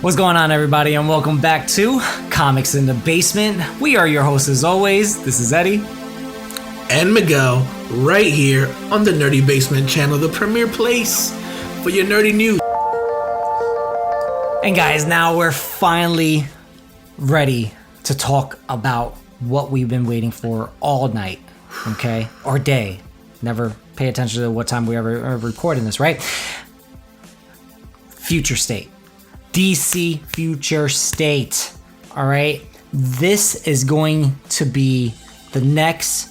What's going on, everybody, and welcome back to Comics in the Basement. We are your hosts as always. This is Eddie. And Miguel, right here on the Nerdy Basement channel, the premier place for your nerdy news. And guys, now we're finally ready to talk about what we've been waiting for all night, okay? Or day. Never pay attention to what time we ever recording this, right? Future State. DC Future State. All right? This is going to be the next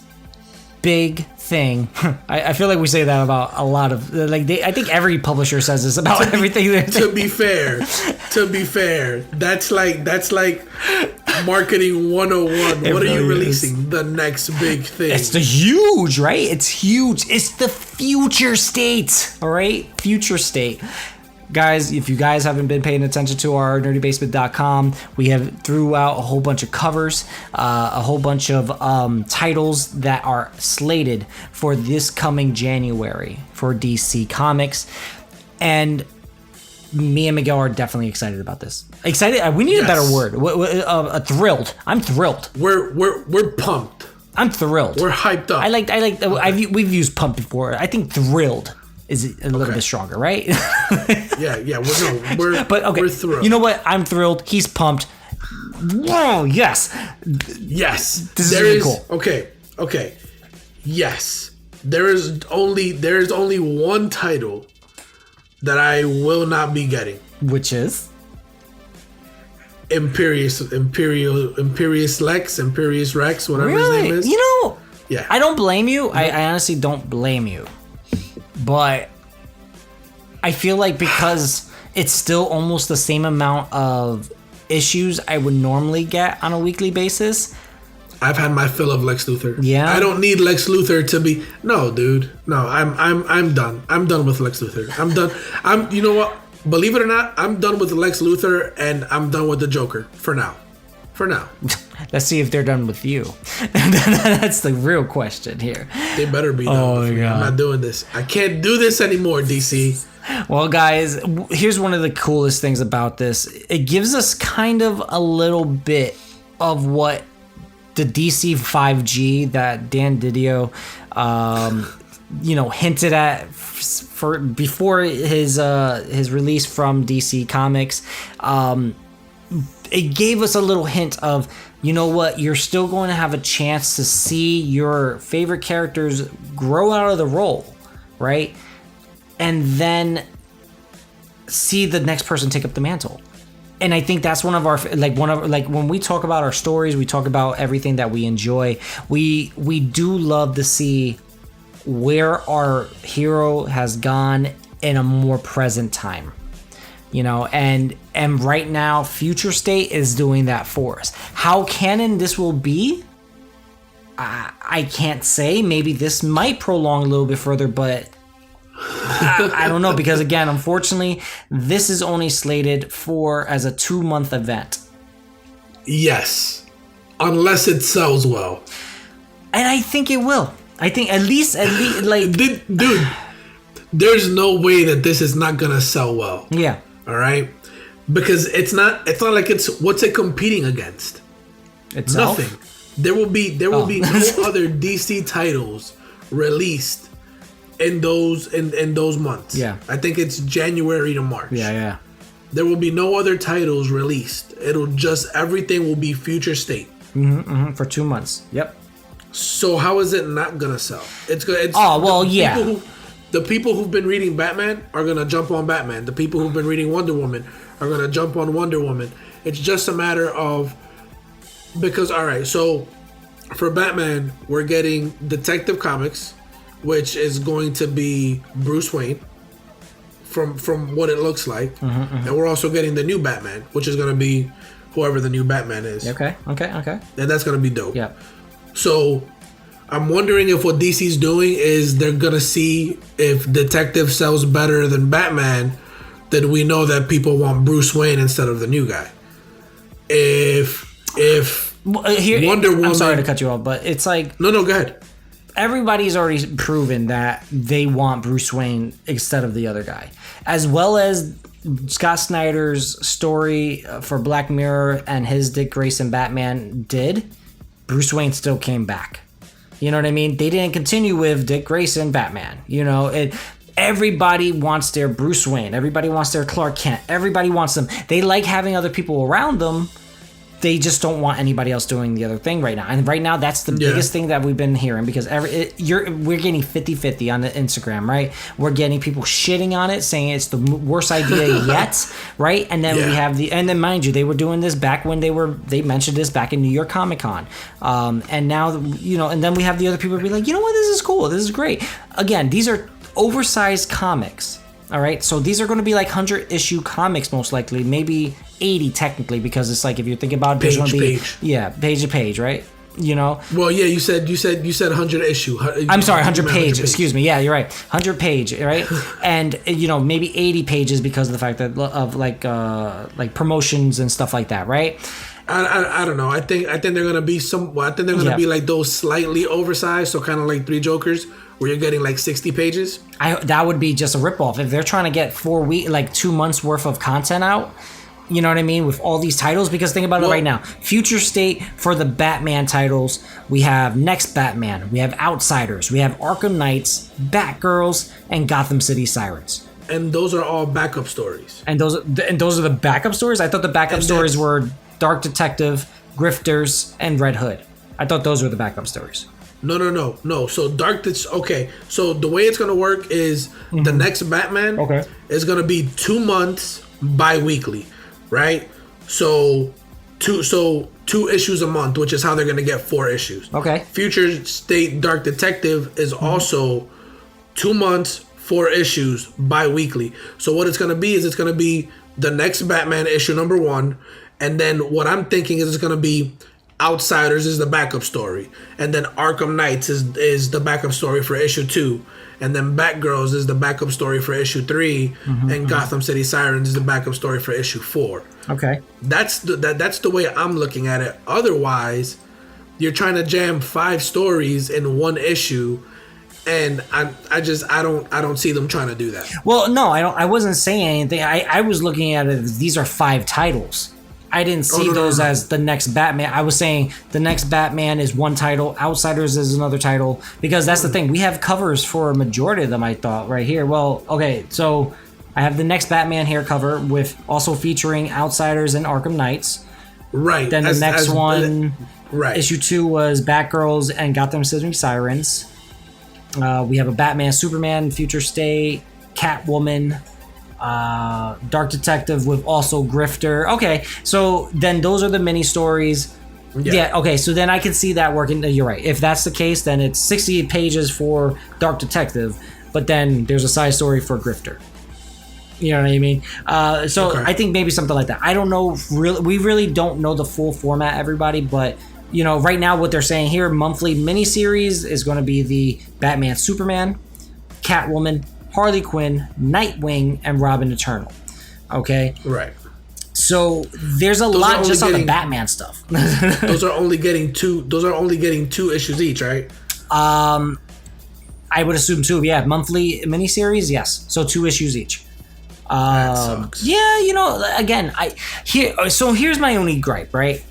big thing. I feel like we say that about a lot of I think every publisher says this about everything. To be fair, that's like marketing 101. What are you releasing? The next big thing. It's the huge, right? It's huge. It's the Future State. All right? Future State. Guys, if you guys haven't been paying attention to our nerdybasement.com, we have threw out a whole bunch of covers, a whole bunch of titles that are slated for this coming January for DC Comics. And me and Miguel are definitely excited about this. Excited? We need a better word. Thrilled. I'm thrilled. We're pumped. I'm thrilled. We're hyped up. We've used pumped before. I think thrilled is a little bit stronger, right? yeah. We're thrilled. You know what? I'm thrilled. He's pumped. Whoa, yes. Yes. This is really cool. Okay. Yes. There is only one title that I will not be getting. Which is? Imperious Rex, whatever his name is. You know, yeah. I don't blame you. I honestly don't blame you. But I feel like because it's still almost the same amount of issues I would normally get on a weekly basis. I've had my fill of Lex Luthor. Yeah. I don't need Lex Luthor to be. No, dude. No, I'm done. I'm done with Lex Luthor. I'm done. You know what? Believe it or not, I'm done with Lex Luthor and I'm done with the Joker for now. Let's see if they're done with you. That's the real question here. They better be done with me. I'm not doing this. I can't do this anymore, DC. Well, guys, here's one of the coolest things about this. It gives us kind of a little bit of what the DC 5G that Dan Didio, hinted at for before his release from DC Comics. It gave us a little hint of, you know what, you're still going to have a chance to see your favorite characters grow out of the role, right? And then see the next person take up the mantle. And I think that's one of our when we talk about our stories, we talk about everything that we enjoy. We do love to see where our hero has gone in a more present time. You know, and right now, Future State is doing that for us. How canon this will be, I can't say. Maybe this might prolong a little bit further, but I don't know. Because again, unfortunately, this is only slated for as a 2-month event. Yes, unless it sells well. And I think it will. I think at least like, dude, there's no way that this is not gonna sell well. Yeah. All right, because it's not like it's what's it competing against? Itself? Nothing. There will be no other DC titles released in those months. Yeah, I think it's January to March. Yeah. There will be no other titles released. Everything will be Future State. For 2 months. Yep. So how is it not gonna sell? It's the people who've been reading Batman are going to jump on Batman. The people who've been reading Wonder Woman are going to jump on Wonder Woman. It's just a matter of... Because, all right, so for Batman, we're getting Detective Comics, which is going to be Bruce Wayne from what it looks like. And we're also getting the new Batman, which is going to be whoever the new Batman is. Okay. And that's going to be dope. Yeah. So... I'm wondering if what DC's doing is they're going to see if Detective sells better than Batman, then we know that people want Bruce Wayne instead of the new guy. If Wonder Woman... I'm sorry to cut you off, but it's like... No, go ahead. Everybody's already proven that they want Bruce Wayne instead of the other guy. As well as Scott Snyder's story for Black Mirror and his Dick Grayson Batman did, Bruce Wayne still came back. You know what I mean? They didn't continue with Dick Grayson Batman. You know, everybody wants their Bruce Wayne. Everybody wants their Clark Kent. Everybody wants them. They like having other people around them. They just don't want anybody else doing the other thing right now. And right now, that's the biggest thing that we've been hearing, because we're getting 50-50 on the Instagram, right? We're getting people shitting on it, saying it's the worst idea yet, right? And then we have and then mind you, they were doing this back when they mentioned this back in New York Comic Con. And now, you know, and then we have the other people be like, you know what, this is cool. This is great. Again, these are oversized comics. All right, so these are going to be like 100-issue comics, most likely, maybe 80 technically, because it's like, if you're thinking about it, there's going to be page to page, right? You know. Well, yeah, you said 100 issue. I'm sorry, 100 page. Excuse me. Yeah, you're right. 100 page, right? And you know, maybe 80 pages because of the fact that of like promotions and stuff like that, right? I don't know. I think they're gonna be be like those slightly oversized, so kind of like Three Jokers, where you're getting like 60 pages. That would be just a ripoff if they're trying to get 2 months worth of content out. You know what I mean, with all these titles, because think about it right now. Future state for the Batman titles, we have Next Batman, we have Outsiders, we have Arkham Knights, Batgirls, and Gotham City Sirens. And those are all backup stories. And those are the backup stories? I thought the backup stories were Dark Detective, Grifters, and Red Hood. I thought those were the backup stories. No. So so the way it's gonna work is the next Batman is gonna be 2 months bi-weekly, right? So two issues a month, which is how they're gonna get 4 issues. Okay. Future State Dark Detective is also 2 months, 4 issues bi-weekly. So what it's gonna be is it's gonna be the next Batman issue number 1, and then what I'm thinking is it's gonna be Outsiders is the backup story, and then Arkham Knights is the backup story for issue 2, and then Batgirls is the backup story for issue 3, and Gotham City Sirens is the backup story for issue 4. Okay, that's the way I'm looking at it. Otherwise, you're trying to jam 5 stories in one issue, and I don't see them trying to do that. Well, no, I wasn't saying anything. I was looking at it as these are 5 titles. I didn't see those as the next Batman. I was saying the next Batman is one title, Outsiders is another title, because that's the thing. We have covers for a majority of them, I thought, right here. Well, okay, so I have the next Batman here cover with also featuring Outsiders and Arkham Knights. Right. Then the next one, issue 2 was Batgirls and Gotham City Sirens. We have a Batman, Superman, Future State, Catwoman, Dark Detective with also Grifter. Okay, so then those are the mini stories. Yeah, okay, so then I can see that working. You're right. If that's the case, then it's 60 pages for Dark Detective, but then there's a side story for Grifter. You know what I mean? I think maybe something like that. I don't know. We really don't know the full format, everybody, but you know, right now what they're saying here, monthly miniseries is going to be the Batman, Superman, Catwoman, Harley Quinn, Nightwing, and Robin Eternal. Okay? Right. So there's a lot just on the Batman stuff. those are only getting 2 issues each, right? I would assume 2. Yeah, monthly miniseries, yes. So 2 issues each. That sucks. Yeah, you know, again, here's my only gripe, right?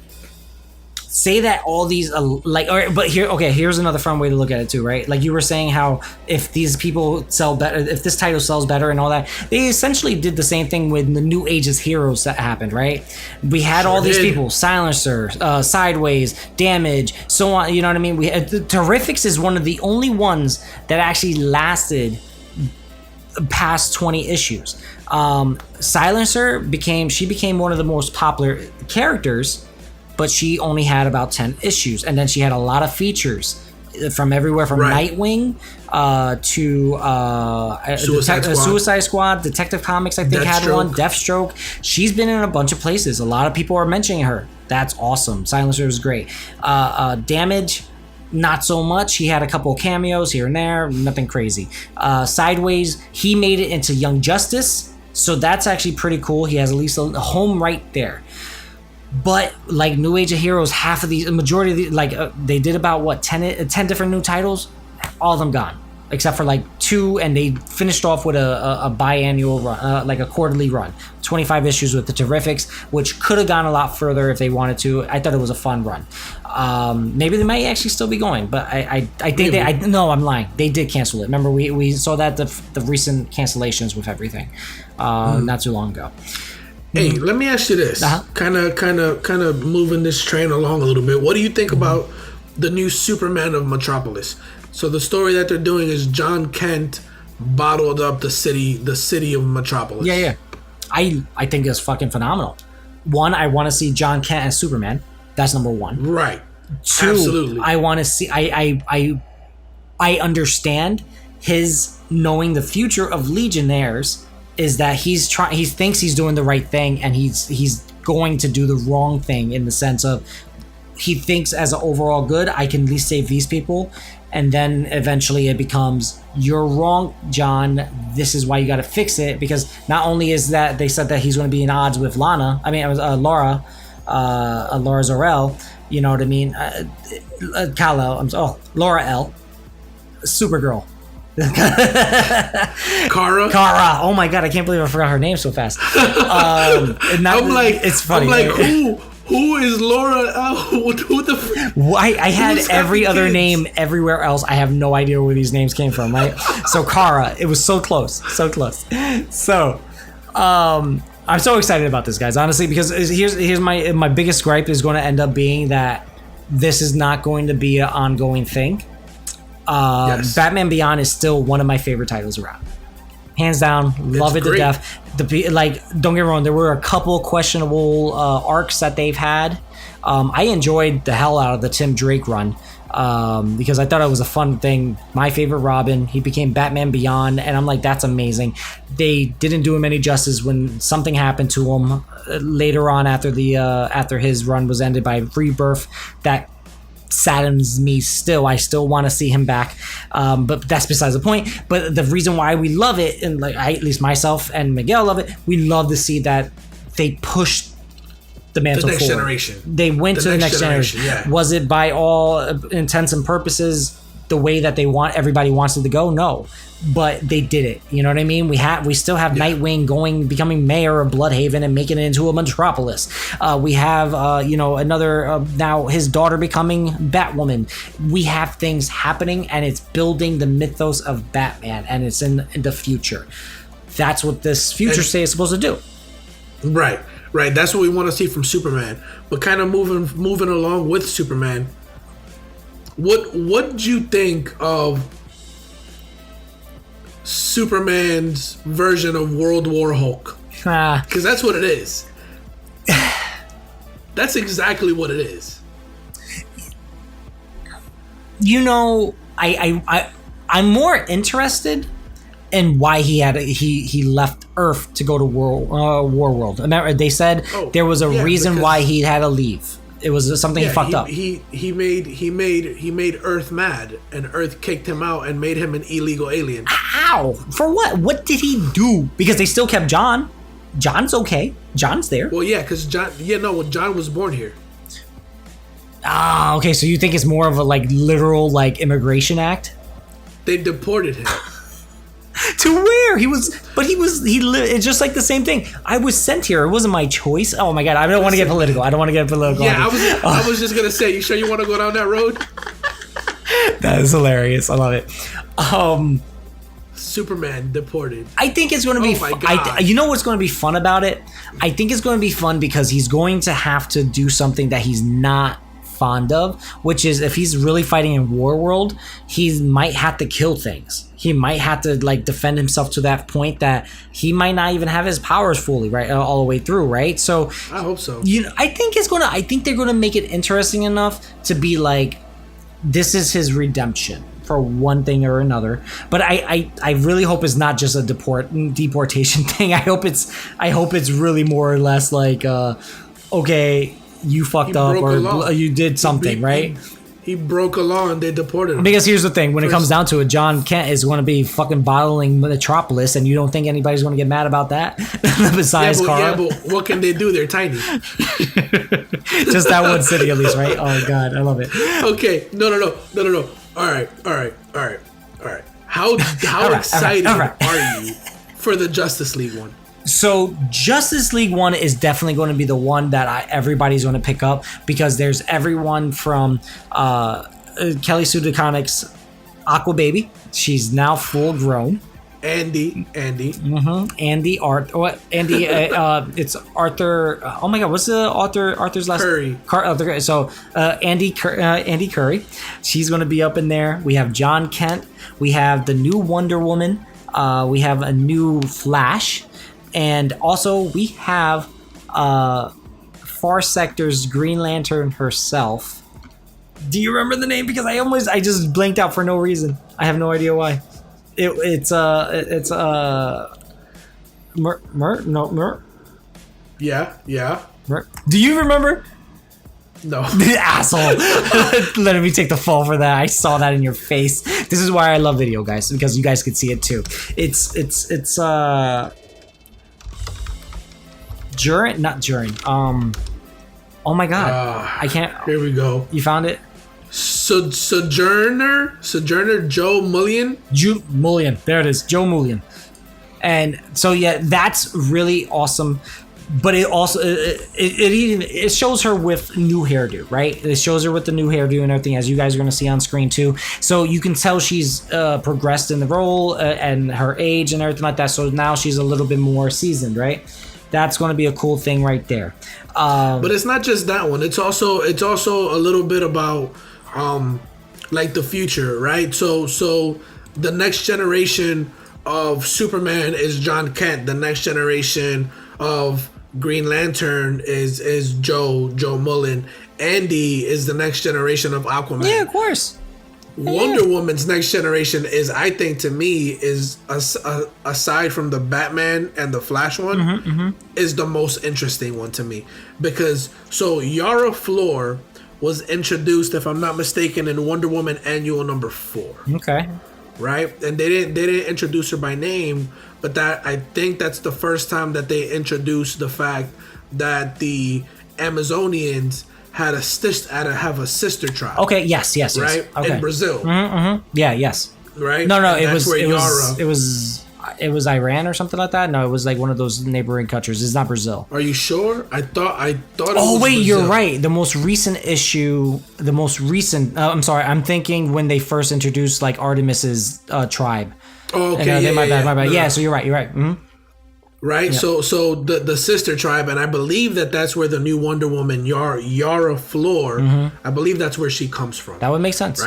Say that all these here's another fun way to look at it too, right? Like you were saying how if these people sell better, if this title sells better and all that, they essentially did the same thing with the New Age's heroes that happened, right? We had all these people, Silencer, Sideways, Damage, so on. You know what I mean? We had Terrifics is one of the only ones that actually lasted past 20 issues. Silencer became one of the most popular characters, but she only had about 10 issues. And then she had a lot of features from everywhere from Nightwing to Suicide Squad, Detective Comics, I think, had one, Deathstroke. She's been in a bunch of places. A lot of people are mentioning her. That's awesome. Silencer is great. Damage, not so much. He had a couple of cameos here and there, nothing crazy. Sideways, he made it into Young Justice, so that's actually pretty cool. He has at least a home right there. But like New Age of Heroes, half of these, a majority of these, they did about 10 different new titles, all of them gone. except for like 2, and they finished off with a biannual run, like a quarterly run. 25 issues with the Terrifics, which could have gone a lot further if they wanted to. I thought it was a fun run. Maybe they might actually still be going, but I think I'm lying. They did cancel it. Remember, we saw that the recent cancellations with everything not too long ago. Hey, let me ask you this. Kind of moving this train along a little bit. What do you think about the new Superman of Metropolis? So the story that they're doing is John Kent bottled up the city of Metropolis. Yeah. I think it's fucking phenomenal. One, I want to see John Kent as Superman. That's number one. Right. 2, absolutely. I want to see. I understand his knowing the future of Legionnaires is that he thinks he's doing the right thing, and he's going to do the wrong thing in the sense of he thinks as an overall good, I can at least save these people. And then eventually it becomes, you're wrong, John. This is why you got to fix it. Because not only is that they said that he's going to be in odds with Laura Zor-El. You know what I mean? Laura L. Supergirl. Kara. Oh my god, I can't believe I forgot her name so fast. It's funny. I'm like, who is Laura L? Who the? I had every other name everywhere else. I have no idea where these names came from. Right? So Kara, it was so close. So, I'm so excited about this, guys. Honestly, because here's my biggest gripe is going to end up being that this is not going to be an ongoing thing. Yes. Batman Beyond is still one of my favorite titles around. Hands down, love it to death. Don't get me wrong, there were a couple questionable arcs that they've had. I enjoyed the hell out of the Tim Drake run because I thought it was a fun thing. My favorite Robin, he became Batman Beyond, and I'm like, that's amazing. They didn't do him any justice when something happened to him later on after his run was ended by Rebirth. That saddens me still. I still want to see him back, but that's besides the point. But the reason why we love it, and at least myself and Miguel love it, we love to see that they pushed the mantle forward. Generation. They went to the next generation. Yeah. Was it by all intents and purposes the way that everybody wants it to go? No, but they did it. You know what I mean? We still have Nightwing becoming mayor of Bloodhaven and making it into a metropolis. We have another now his daughter becoming Batwoman. We have things happening, and it's building the mythos of Batman, and it's in the future. That's what this future state is supposed to do. Right. That's what we want to see from Superman. But kind of moving along with Superman. What do you think of Superman's version of World War Hulk? Because that's what it is. That's exactly what it is. You know, I'm more interested in why he left Earth to go to War World. Remember, they said there was a reason why he had to leave. It was something he fucked up. He made Earth mad, and Earth kicked him out and made him an illegal alien. Ow! For what? What did he do? Because they still kept John. John's okay. John's there. Well, yeah, because John was born here. Ah, okay. So you think it's more of a literal immigration act? They deported him. To where? It's just like the same thing. I was sent here. It wasn't my choice. Oh my god, I don't want to get political. Yeah, I was just gonna say, you sure you want to go down that road? That is hilarious. I love it. Superman deported. I think it's going to be. Oh my god. You know what's going to be fun about it? I think it's going to be fun because he's going to have to do something that he's not fond of, which is if he's really fighting in War World, he might have to kill things. He might have to defend himself to that point that he might not even have his powers fully all the way through, right? So I hope so. I think they're gonna make it interesting enough to be this is his redemption for one thing or another. But I really hope it's not just a deportation thing. I hope it's really more or less okay, you fucked up or you did something, right? He broke a law and they deported him. Because here's the thing, when it comes down to it, John Kent is going to be fucking bottling Metropolis, and you don't think anybody's going to get mad about that? Besides Carl? Yeah, but what can they do? They're tiny. Just that one city at least, right? Oh, God, I love it. Okay, no. All right. How excited are you for the Justice League one? So Justice League 1 is definitely going to be the one that everybody's going to pick up, because there's everyone from Kelly Sue DeConnick's Aqua Baby. She's now full grown. Andy. Andy Art. What? Andy. It's Arthur. Oh my God. What's the Arthur's last? Curry. So Andy Curry. She's going to be up in there. We have John Kent. We have the new Wonder Woman. We have a new Flash. And also we have Far Sector's Green Lantern herself. Do you remember the name? Because I just blanked out for no reason. I have no idea why. It's Mer. Yeah. Mer. Do you remember? No. Asshole. Letting me take the fall for that. I saw that in your face. This is why I love video, guys, because you guys can see it too. It's not Jurin. Oh my God. I can't. Here we go. You found it? Sojourner Joe Mullion. There it is. Joe Mullion. And so yeah, that's really awesome. But it also it shows her with new hairdo, right? It shows her with the new hairdo and everything, as you guys are going to see on screen too. So you can tell she's progressed in the role and her age and everything like that. So now she's a little bit more seasoned, right? That's going to be a cool thing right there. But it's not just that one. It's also a little bit about like the future, right? So the next generation of Superman is John Kent. The next generation of Green Lantern is Joe Mullen. Andy is the next generation of Aquaman. Yeah, of course. Wonder Woman's next generation is, I think, to me, is aside from the Batman and the Flash one, is the most interesting one to me, because so Yara Flor was introduced, if I'm not mistaken, in Wonder Woman Annual number 4. Okay. Right, and they didn't introduce her by name, but that I think that's the first time that they introduced the fact that the Amazonians have a sister tribe. Okay. Yes. Right. Okay. In Brazil. Yeah. Yes. Right. No. It was Iran or something like that. No, it was like one of those neighboring countries. It's not Brazil. Are you sure? I thought. It oh was wait, Brazil. You're right. The most recent issue. I'm sorry. I'm thinking when they first introduced like Artemis's tribe. Oh, okay. My bad. Yeah. So you're right. Mm-hmm. Right. Yep. So the sister tribe, and I believe that's where the new Wonder Woman Yara Flor. I believe that's where she comes from. That would make sense.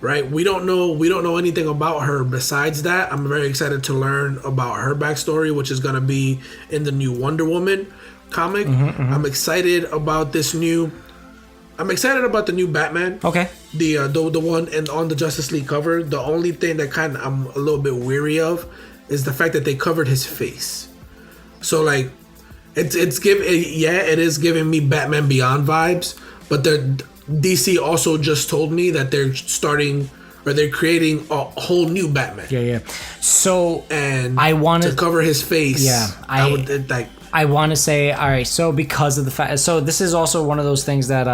Right. We don't know anything about her besides that. I'm very excited to learn about her backstory, which is going to be in the new Wonder Woman comic. I'm excited about the new Batman. Okay. The one on the Justice League cover. The only thing that kind of I'm a little bit weary of is the fact that they covered his face. So like, it is giving me Batman Beyond vibes, but DC also just told me that they're creating a whole new Batman. Yeah. So and I wanted to cover his face. Yeah, I want to say, all right. So because of the fact, so this is also one of those things that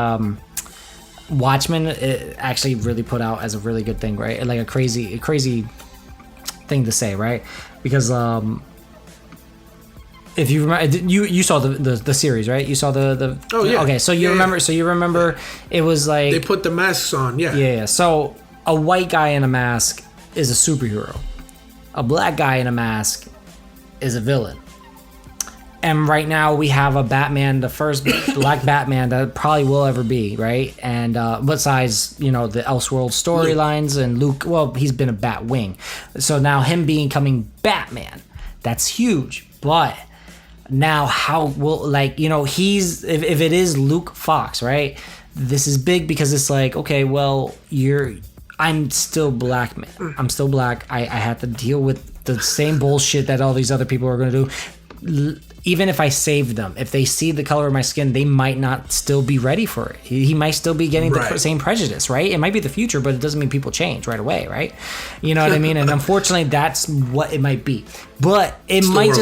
Watchmen actually really put out as a really good thing, right? Like a crazy thing to say, right? Because if you remember, you saw the series, right? You saw the oh yeah. Okay, so you remember it was like they put the masks on, yeah. Yeah. So a white guy in a mask is a superhero. A black guy in a mask is a villain. And right now we have a Batman, the first black Batman that probably will ever be, right? And besides, the Elseworld storylines and Luke, well, he's been a Batwing. So now him becoming Batman, that's huge. But now how will, he's, if it is Luke Fox, right? This is big because it's like, okay, well, I'm still black, man. I'm still black. I have to deal with the same bullshit that all these other people are going to do. Even if I save them, if they see the color of my skin, they might not still be ready for it. He might still be getting the same prejudice, right? It might be the future, but it doesn't mean people change right away, right? You know what I mean? And unfortunately, that's what it might be. But it might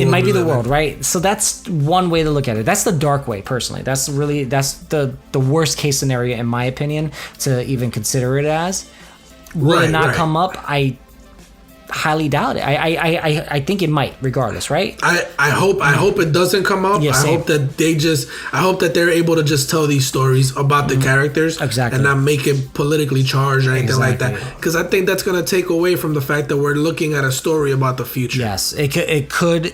might be the world, right? So that's one way to look at it. That's the dark way, personally. That's the worst case scenario, in my opinion, to even consider it as. Will it not come up? highly doubt it. I think it might, regardless, right? I hope it doesn't come up. Yeah, I hope that they're able to just tell these stories about the characters, exactly, and not make it politically charged or anything like that. Because I think that's gonna take away from the fact that we're looking at a story about the future. Yes, it could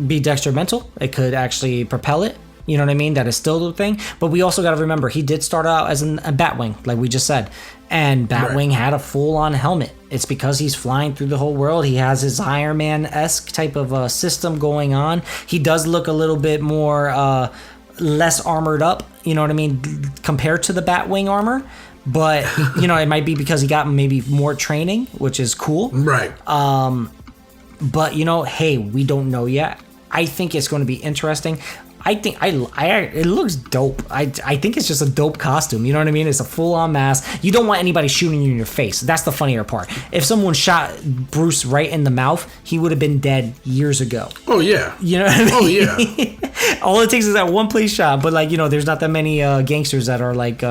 be detrimental. It could actually propel it. You know what I mean? That is still the thing. But we also got to remember, he did start out as a Batwing, like we just said. And Batwing had a full-on helmet. It's because he's flying through the whole world. He has his Iron Man-esque type of system going on. He does look a little bit more less armored up, you know what I mean, compared to the Batwing armor. But, you know, it might be because he got maybe more training, which is cool. Right. But, you know, hey, we don't know yet. I think it's going to be interesting. I think it looks dope. I think it's just a dope costume. You know what I mean? It's a full-on mask. You don't want anybody shooting you in your face. That's the funnier part. If someone shot Bruce right in the mouth, he would have been dead years ago. Oh, yeah. You know what I mean? Oh, yeah. All it takes is that one place shot. But, like, you know, there's not that many gangsters that are, like,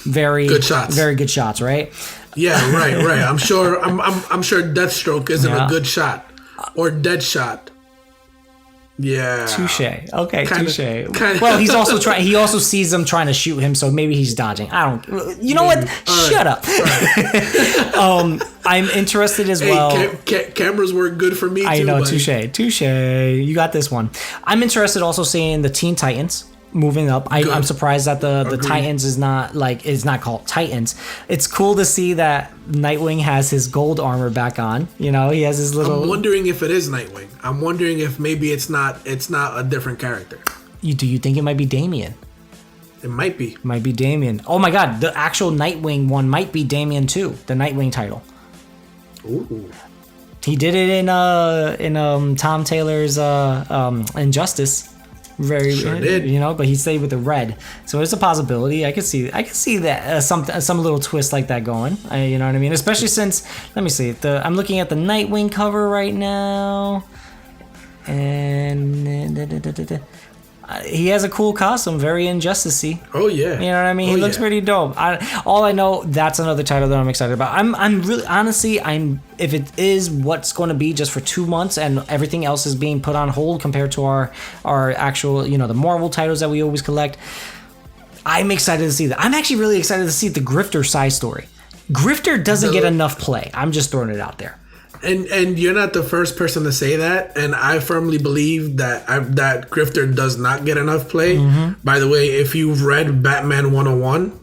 very good shots, right? Yeah, right. I'm sure Deathstroke isn't a good shot. Or Deadshot. Yeah. Touche. Okay, touche. Well, he's also trying. He also sees them trying to shoot him, so maybe he's dodging. I don't. You know what? Shut up. I'm interested as well. Cameras work good for me too. I know. Touche. You got this one. I'm interested also seeing the Teen Titans moving up. I'm surprised that the Titans is not called Titans. It's cool to see that Nightwing has his gold armor back on. You know, he has his little. I'm wondering if it is Nightwing. I'm wondering if maybe it's not a different character. Do you think it might be Damian? It might be. Might be Damian. Oh my God, the actual Nightwing one might be Damian too. The Nightwing title. Ooh. He did it in Tom Taylor's Injustice. Sure did. You know, but he stayed with the red, so it's a possibility. I could see that some little twist like that going. You know what I mean? Especially since, let me see, I'm looking at the Nightwing cover right now, and he has a cool costume, very Injustice-y. Oh yeah. You know what I mean? He looks pretty dope. All I know, that's another title that I'm excited about. I'm really, honestly, if it is what's going to be just for 2 months and everything else is being put on hold compared to our actual, you know, the Marvel titles that we always collect, I'm excited to see that. I'm actually really excited to see the Grifter side story. Grifter doesn't get enough play. I'm just throwing it out there. And you're not the first person to say that, and I firmly believe that Grifter does not get enough play. Mm-hmm. By the way, if you've read Batman 101,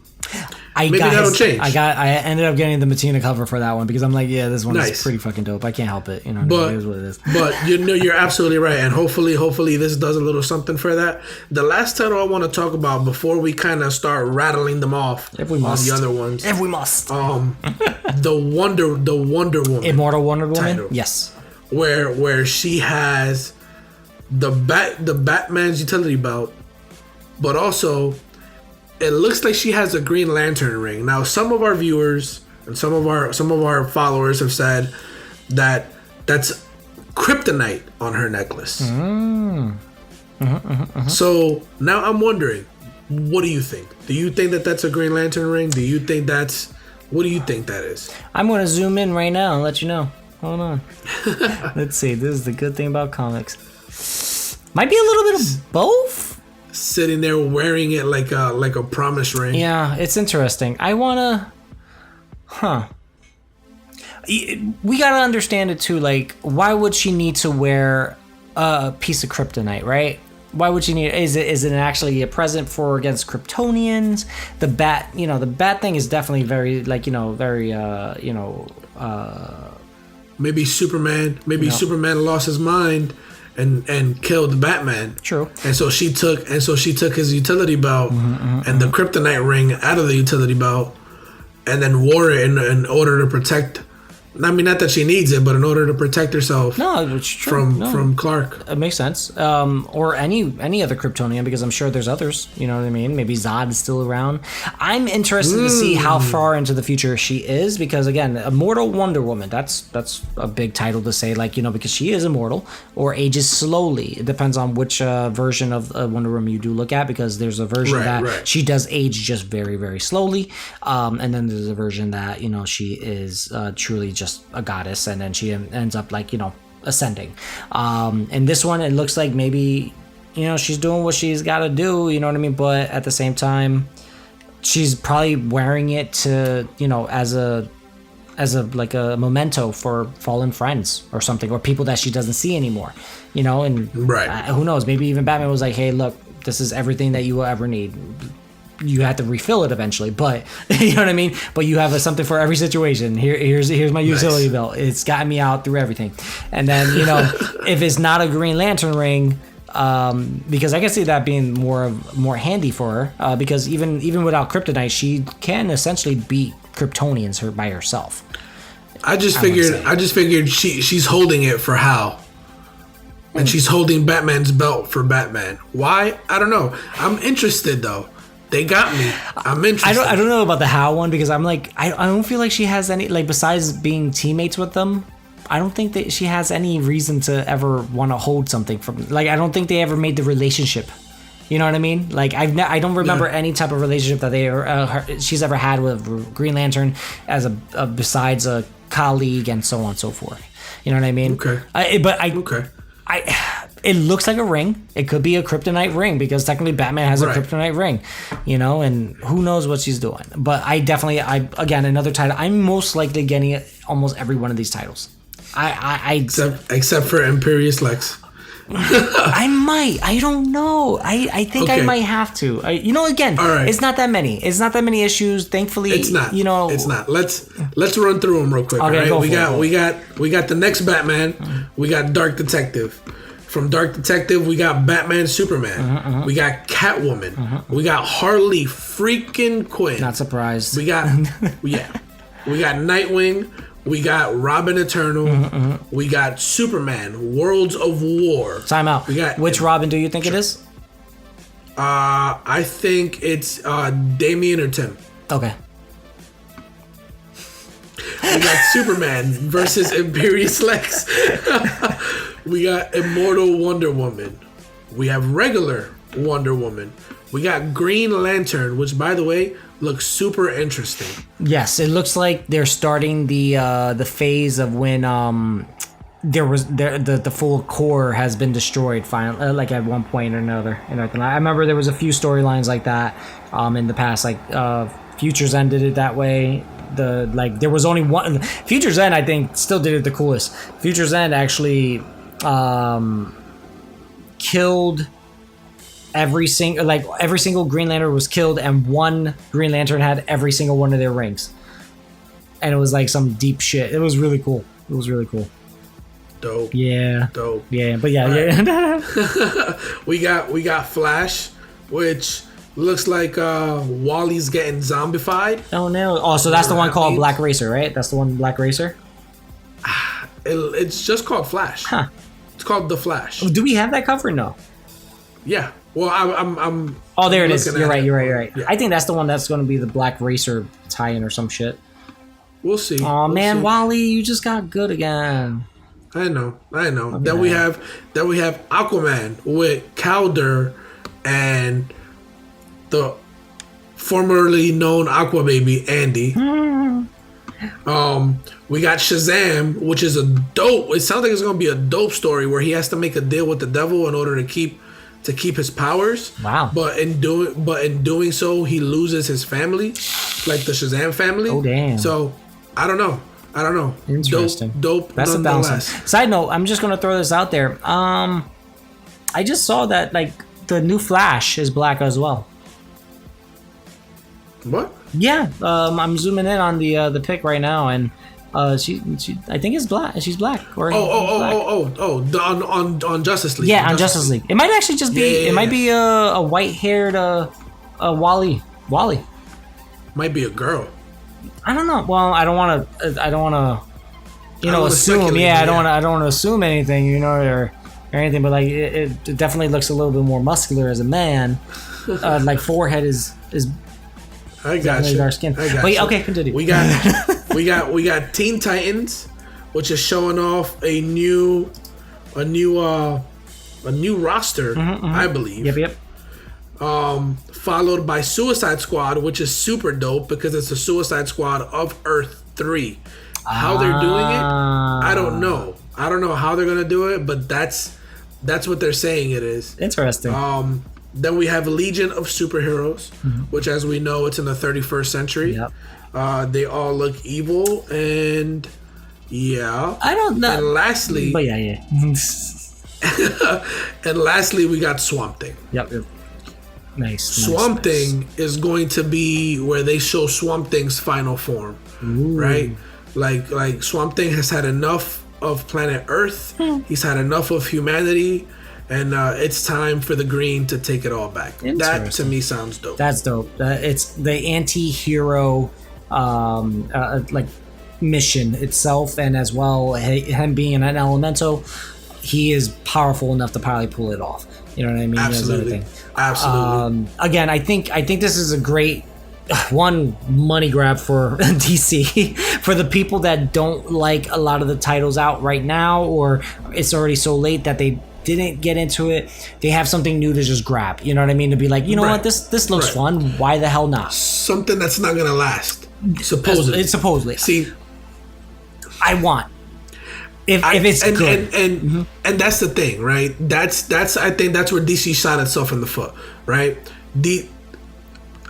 maybe that'll change. I ended up getting the Matina cover for that one because I'm like, yeah, this one is pretty fucking dope. I can't help it. You know, it is what it is. But you know, you're absolutely right, and hopefully this does a little something for that. The last title I want to talk about before we kind of start rattling them off, if we must, on the other ones, if we must, the Wonder Woman, Immortal Wonder Woman, title, yes, where she has the Batman's utility belt, but also it looks like she has a Green Lantern ring. Now, some of our viewers and some of our followers have said that that's kryptonite on her necklace. So now I'm wondering, what do you think? Do you think that that's a Green Lantern ring? What do you think that is? I'm going to zoom in right now and let you know. Hold on. Let's see. This is the good thing about comics. Might be a little bit of both. Sitting there wearing it like a promise ring. Yeah, it's interesting. I wanna, we gotta understand it too. Like, why would she need to wear a piece of kryptonite, right? Why would she need? Is it actually a present for against Kryptonians? The bat thing is definitely very Maybe Superman. Superman lost his mind and killed Batman. True. And so she took his utility belt and the kryptonite ring out of the utility belt, and then wore it in order to protect. I mean, not that she needs it, but in order to protect herself. No, it's true. From Clark. It makes sense. Or any other Kryptonian, because I'm sure there's others. You know what I mean? Maybe Zod is still around. I'm interested to see how far into the future she is, because again, Immortal Wonder Woman. That's a big title to say, like, you know, because she is immortal or ages slowly. It depends on which version of Wonder Woman you do look at, because there's a version that she does age just very, very slowly, and then there's a version that, you know, she is truly just just a goddess, and then she ends up like, ascending. And this one, it looks like maybe, she's doing what she's got to do, you know what I mean? But at the same time, she's probably wearing it to, as a like a memento for fallen friends or something, or people that she doesn't see anymore, and who knows, maybe even Batman was like, hey, look, this is everything that you will ever need. You have to refill it eventually, but you know what I mean? But you have something for every situation. Here's my utility belt. It's gotten me out through everything. And then, if it's not a Green Lantern ring, because I can see that being more handy for her, because even without kryptonite, she can essentially beat Kryptonians by herself. I just figured she's holding it for Hal. And she's holding Batman's belt for Batman. Why? I don't know. I'm interested though. They got me. I'm interested. I don't know about the Hal one, because I'm like, I don't feel like she has any, like, besides being teammates with them, I don't think that she has any reason to ever want to hold something from, like, I don't think they ever made the relationship. You know what I mean? Like, I don't remember any type of relationship that she's ever had with Green Lantern as a besides a colleague and so on and so forth. You know what I mean? Okay. It looks like a ring. It could be a kryptonite ring, because technically Batman has a kryptonite ring, and who knows what she's doing. But again, another title. I'm most likely getting almost every one of these titles. Except for Imperious Lex. I might. I don't know. I think I might have to. Again, it's not that many. It's not that many issues. Thankfully, it's not. It's not. Let's run through them real quick. Okay, all right? We got the next Batman. We got Dark Detective. From Dark Detective, we got Batman, Superman. We got Catwoman. We got Harley freaking Quinn. Not surprised. We got we got Nightwing. We got Robin Eternal. We got Superman, Worlds of War. Time out. Which Robin do you think it is? I think it's Damian or Tim. Okay. We got Superman versus Imperious Lex. We got Immortal Wonder Woman. We have regular Wonder Woman. We got Green Lantern, which, by the way, looks super interesting. Yes, it looks like they're starting the phase of when the full core has been destroyed finally, like at one point or another. I remember there was a few storylines like that in the past, like Futures End did it that way. There was only one. Futures End, I think, still did it the coolest. Futures End actually killed every single Green Lantern was killed, and one Green Lantern had every single one of their rings, and it was like some deep shit. It was really cool. Dope. Yeah. Dope. Yeah, but yeah. we got Flash, which looks like Wally's getting zombified. Oh no! Oh, so that's the one called Black Racer, right? That's the one, Black Racer. It's just called Flash. Huh? It's called The Flash. Do we have that cover? No. Yeah. Well, I'm. Oh, there it is. You're right. Yeah. I think that's the one that's going to be the Black Racer tie-in or some shit. We'll see. Oh man, Wally, you just got good again. I know. Okay. Then we have Aquaman with Calder and the formerly known Aqua Baby Andy. We got Shazam, which is a dope. It sounds like it's gonna be a dope story where he has to make a deal with the devil in order to keep his powers. Wow. But in doing so, he loses his family, like the Shazam family. Oh damn. So I don't know. Interesting. Dope. That's a balance. Side note, I'm just gonna throw this out there. I just saw that like the new Flash is black as well. What? Yeah. I'm zooming in on the pic right now, and she I think is black. She's black. Or on Justice League. Yeah, on Justice League. It might actually just be. It might be a white-haired Wally. Might be a girl. I don't know. Well, I don't want to. Assume. Yeah, I don't want to assume anything. or anything. But like, it definitely looks a little bit more muscular as a man. Like forehead is. I got you. Dark skin. Okay, continue. We got Teen Titans, which is showing off a new roster, I believe. Yep. Followed by Suicide Squad, which is super dope because it's the Suicide Squad of Earth 3. How they're doing it, I don't know. I don't know how they're gonna do it, but that's what they're saying it is. Interesting. Then we have Legion of Superheroes, which, as we know, it's in the 31st century. Yep. They all look evil, and yeah. I don't know. And lastly, but yeah. And lastly, we got Swamp Thing. Yep. Nice. Swamp Thing is going to be where they show Swamp Thing's final form, right? Like Swamp Thing has had enough of planet Earth. He's had enough of humanity, and it's time for the Green to take it all back. That to me sounds dope. That's dope. It's the anti-hero like mission itself, and as well him being an elemental, he is powerful enough to probably pull it off. You know what I mean? Absolutely. Again, I think this is a great money grab for DC for the people that don't like a lot of the titles out right now, or it's already so late that they didn't get into it. They have something new to just grab. You know what I mean? To be like, you know what, this looks fun. Why the hell not? Something that's not gonna last. Supposedly. See, I want. If it's good, and that's the thing, right? That's I think that's where DC shot itself in the foot, right?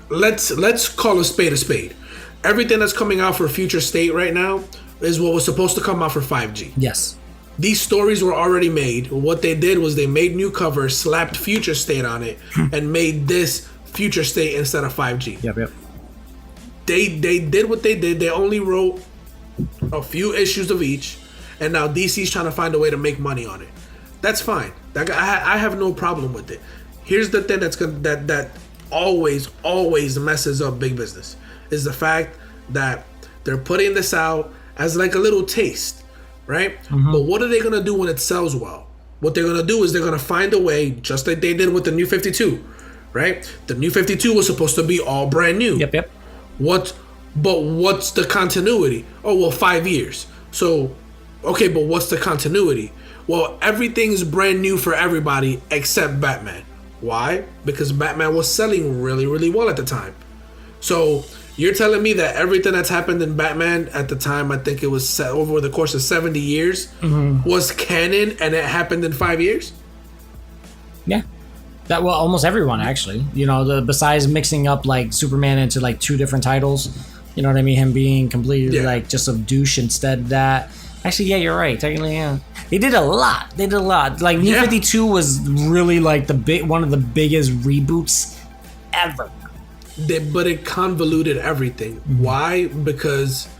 Let's call a spade. Everything that's coming out for Future State right now is what was supposed to come out for 5G. Yes. These stories were already made. What they did was they made new covers, slapped Future State on it, and made this Future State instead of 5G. Yep. They did what they did. They only wrote a few issues of each. And now DC's trying to find a way to make money on it. That's fine. I have no problem with it. Here's the thing that always messes up big business is the fact that they're putting this out as like a little taste, right? But what are they gonna do when it sells well? What they're gonna do is they're gonna find a way, just like they did with the New 52, right? The New 52 was supposed to be all brand new. Yep. What's the continuity? Oh well, 5 years. So. Okay, but what's the continuity? Well, everything's brand new for everybody except Batman. Why? Because Batman was selling really, really well at the time. So you're telling me that everything that's happened in Batman at the time, I think it was over the course of 70 years, was canon, and it happened in 5 years? Yeah. Almost everyone, actually. You know, besides mixing up like Superman into like two different titles. You know what I mean? Him being completely like just a douche instead of that. Actually, yeah, you're right. Technically, yeah. They did a lot. Like, New 52 was really, like, one of the biggest reboots ever. But it convoluted everything. Why? Because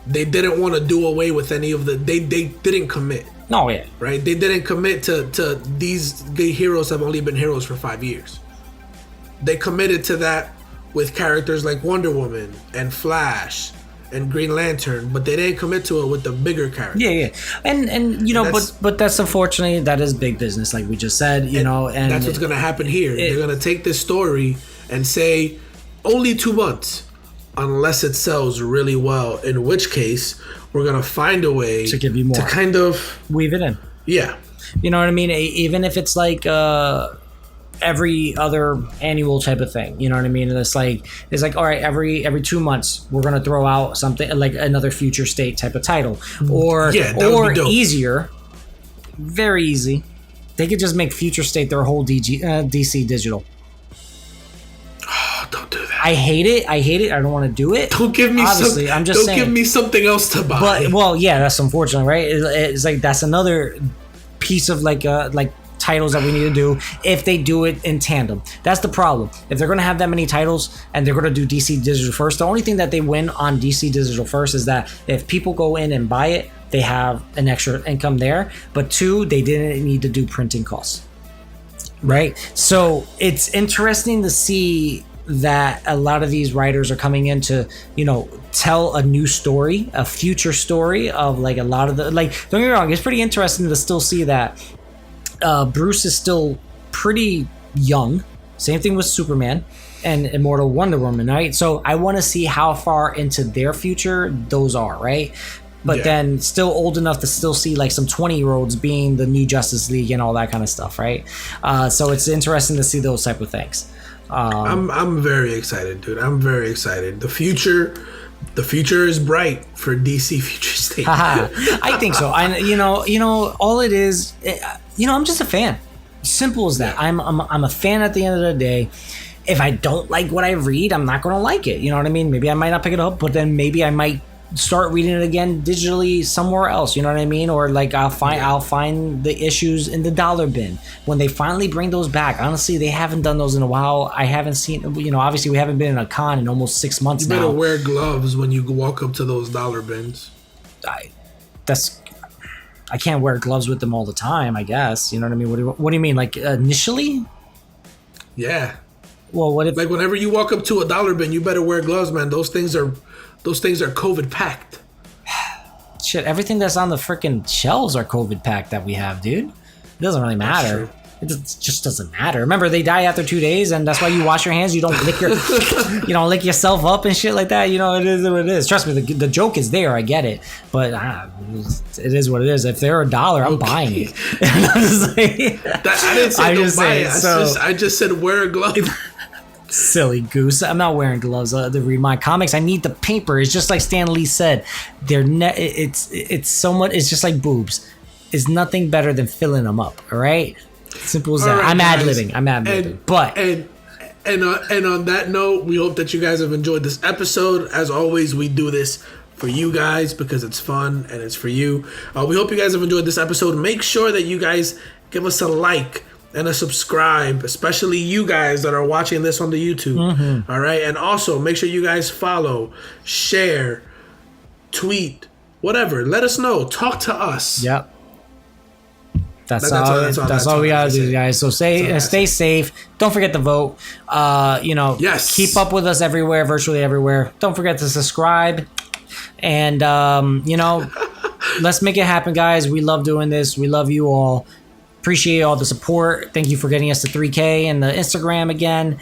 they didn't want to do away with any of the... They didn't commit. No, yeah. Right? They didn't commit to these heroes have only been heroes for 5 years. They committed to that with characters like Wonder Woman and Flash and Green Lantern, but they didn't commit to it with the bigger characters. Yeah. And you know, but that's unfortunately, that is big business, like we just said, you know, and that's what's gonna happen here. They're gonna take this story and say only 2 months, unless it sells really well, in which case we're gonna find a way to give you more, to kind of weave it in. Yeah. You know what I mean? Even if it's like every other annual type of thing, you know what I mean? And it's like all right, every 2 months we're gonna throw out something like another Future State type of title, or easier, very easy. They could just make Future State their whole DC digital. Oh, don't do that. I hate it. I don't want to do it. Don't give me Obviously, I'm just saying. Don't give me something else to buy. But well, yeah, that's unfortunate, right? It's like that's another piece of like titles that we need to do if they do it in tandem. That's the problem. If they're going to have that many titles and they're going to do DC Digital first, the only thing that they win on DC Digital first is that if people go in and buy it, they have an extra income there. But 2, they didn't need to do printing costs. Right? So it's interesting to see that a lot of these writers are coming in to, you know, tell a new story, a future story of like a lot of the, like, don't get me wrong, it's pretty interesting to still see that Bruce is still pretty young. Same thing with Superman and Immortal Wonder Woman, right? So I want to see how far into their future those are, right? But then still old enough to still see like some 20-year-olds being the new Justice League and all that kind of stuff, right? So it's interesting to see those type of things. I'm very excited, dude. I'm very excited. The future The future is bright for DC Future State. I think so. All it is, I'm just a fan. Simple as that. I'm a fan at the end of the day. If I don't like what I read, I'm not going to like it. You know what I mean? Maybe I might not pick it up, but then maybe I might start reading it again digitally somewhere else. You know what I mean? Or like I'll find the issues in the dollar bin when they finally bring those back. Honestly, they haven't done those in a while. I haven't seen. Obviously we haven't been in a con in almost 6 months now. You better wear gloves when you walk up to those dollar bins. I can't wear gloves with them all the time, I guess. You know what I mean? What do you mean? Like initially? Yeah. Well, what if... Like whenever you walk up to a dollar bin, you better wear gloves, man. Those things are COVID packed. Shit, everything that's on the freaking shelves are COVID packed that we have, dude. It doesn't really matter. It just doesn't matter. Remember, they die after 2 days, and that's why you wash your hands. You don't lick lick yourself up and shit like that. It is what it is. Trust me, the joke is there. I get it, but it is what it is. If they're $1, I'm buying it. I didn't say don't buy it. I just said wear a glove. Silly goose. I'm not wearing gloves to read my comics. I need the paper. It's just like Stan Lee said. It's so much. It's just like boobs. It's nothing better than filling them up. All right. Simple as that. Right, I'm ad-libbing. But and on that note, we hope that you guys have enjoyed this episode. As always, we do this for you guys because it's fun and it's for you. We hope you guys have enjoyed this episode. Make sure that you guys give us a like and a subscribe, especially you guys that are watching this on the YouTube. Mm-hmm. All right, and also make sure you guys follow, share, tweet, whatever. Let us know. Talk to us. Yep. That's all we gotta do, guys. So stay safe. Don't forget to vote. Yes. Keep up with us everywhere, virtually everywhere. Don't forget to subscribe. And let's make it happen, guys. We love doing this. We love you all. Appreciate all the support. Thank you for getting us to 3K and the Instagram again.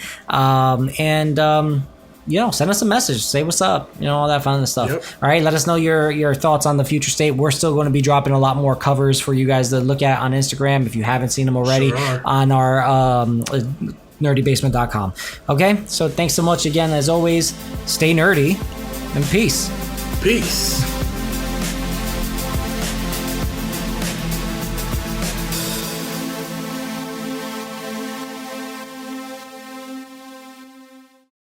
Send us a message. Say what's up. All that fun stuff. Yep. All right. Let us know your thoughts on the future state. We're still going to be dropping a lot more covers for you guys to look at on Instagram if you haven't seen them already on our nerdybasement.com. Okay. So thanks so much again. As always, stay nerdy and peace. Peace.